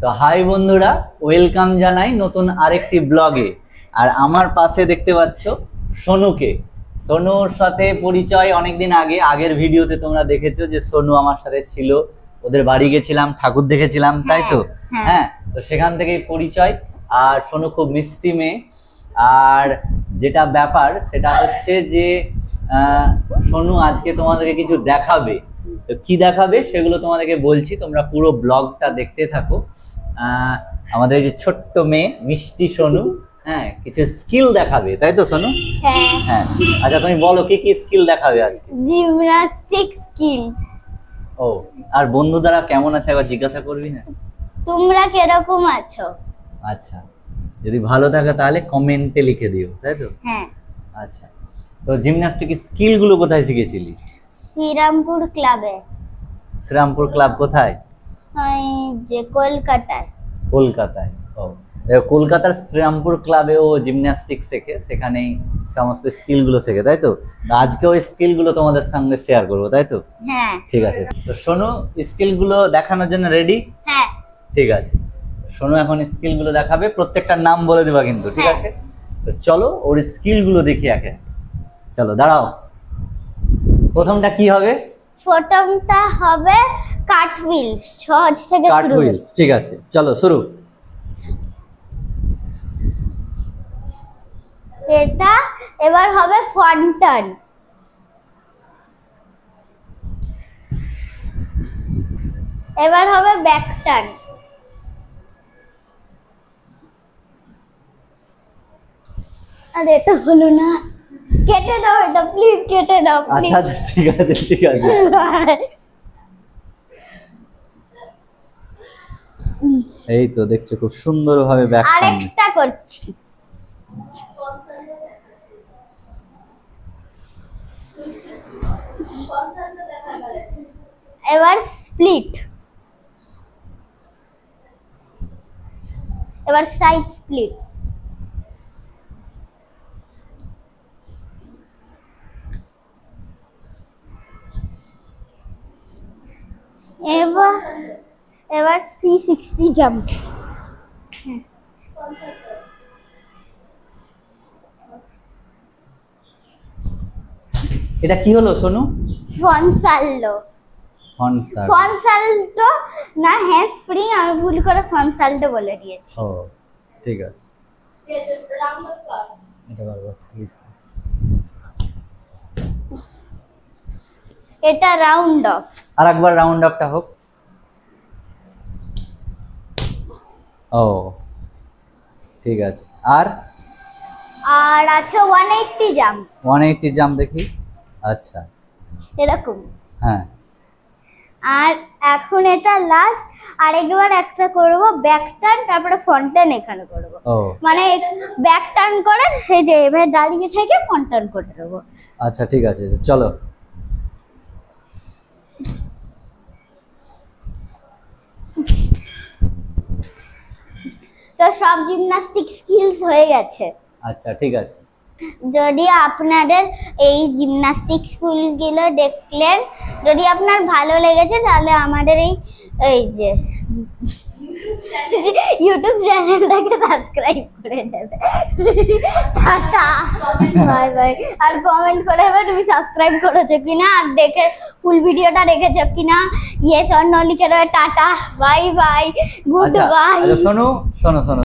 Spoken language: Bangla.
তো হাই বন্ধুরা, ওয়েলকাম জানাই নতুন আরেকটি ব্লগে। আর আমার পাশে দেখতে পাচ্ছ সোনুকে। সোনুর সাথে পরিচয় অনেকদিন আগের ভিডিওতে তোমরা দেখেছো যে সোনু আমার সাথে ছিল, ওদের বাড়ি গেছিলাম, ঠাকুর দেখেছিলাম, তাই তো? হ্যাঁ, তো সেখান থেকেই পরিচয়। আর সোনু খুব মিষ্টি মেয়ে। আর যেটা ব্যাপার সেটা হচ্ছে যে সোনু আজকে তোমাদেরকে কিছু দেখাবে। তো কি দেখাবে সেগুলো তোমাদেরকে বলছি, তোমরা পুরো ব্লগটা দেখতে থাকো। আমাদের যে ছোট্ট মেয়ে মিষ্টি সোনু, হ্যাঁ, কিছু স্কিল দেখাবে, তাই তো সোনু? হ্যাঁ। আচ্ছা, তুমি বলো কি কি স্কিল দেখাবে আজকে? Gymnastic skill. ও, আর বন্ধুরা কেমন আছে একবার জিজ্ঞাসা করবি না? তোমরা কিরকম আছো? আচ্ছা, যদি ভালো থাকে তাহলে কমেন্টে লিখে দিও, তাই তো? হ্যাঁ। আচ্ছা, তো জিমন্যাস্টিক স্কিল গুলো কোথায় শিখেছিলি? শ্রীরামপুর ক্লাবে। শ্রীরামপুর ক্লাব কোথায়? যে কলকাতায়। কলকাতায়। ও, কলকাতার শ্রীরামপুর ক্লাবে ও জিমন্যাস্টিক শেখে, সেখানেই সমস্ত স্কিল গুলো শেখে, তাই তো? আজকে ওই স্কিল গুলো তোমাদের সঙ্গে শেয়ার করবো, তাই তো? হ্যাঁ। ঠিক আছে, তো সোনু স্কিল গুলো দেখানোর জন্য রেডি? হ্যাঁ। ঠিক আছে, সোনু এখন স্কিল গুলো দেখাবে, প্রত্যেকটার নাম বলে দিবা কিন্তু, ঠিক আছে? তো চলো ওর স্কিল গুলো দেখি একে। চলো দাঁড়াও, প্রথমটা কি হবে? প্রথমটা হবে কাটহুইল, সহজ থেকে শুরু। কাটহুইল, ঠিক আছে, চলো শুরু। এটা এবার হবে ফ্রন্ট টার্ন। এবার হবে ব্যাক টার্ন। আরে এটা হলো না, কেটে দাও এটা, প্লিজ কেটে দাও। আচ্ছা আচ্ছা, ঠিক আছে ঠিক আছে। এই তো দেখছো খুব সুন্দর ভাবে ব্যাক টার্ন। আরেকটা করছি। এবার স্প্লিট। এবার সাইড স্প্লিট। এবার 360 জাম্প। এটা কি হলো সোনু? ফনসাল্টো। ফনসাল্টো না, হ্যান্ড স্প্রিং, আমি ভুল করে ফনসাল্টো বলে দিয়েছি। ও ঠিক আছে, এটা বারবার প্লিজ। এটা রাউন্ড অফ। আরেকবার রাউন্ড অফটা হোক। ও ঠিক আছে, আর আছে 180 জাম্প। 180 জাম্প দেখি। আচ্ছা, এরকম। হ্যাঁ। আর এখন এটা লাস্ট, আরেকবার একটা করব ব্যাক টার্ন, তারপরে ফ্রন্ট টার্ন এখানে করব। মানে ব্যাক টার্ন করে এই যে এবার দাঁড়িয়ে থেকে ফ্রন্ট টার্ন করে দেব। আচ্ছা ঠিক আছে, চলো। তো সব জিমন্যাস্টিক স্কিলস হয়ে গেছে। আচ্ছা ঠিক আছে। যদি আপনাদের এই জিমন্যাস্টিক স্কুলগুলো দেখলেন, যদি আপনার ভালো লেগেছে তাহলে আমাদের এই যে ইউটিউব চ্যানেলটাকে সাবস্ক্রাইব করে দেবে। Tata, bye bye. আর কমেন্ট করে হবে তুমি সাবস্ক্রাইব করেছো কিনা, আর দেখে ফুল ভিডিওটা দেখেছো কিনা, ইয়েস অর নো লিখে দেবে। Tata, bye by, good bye. আচ্ছা শোনো শোনো শোনো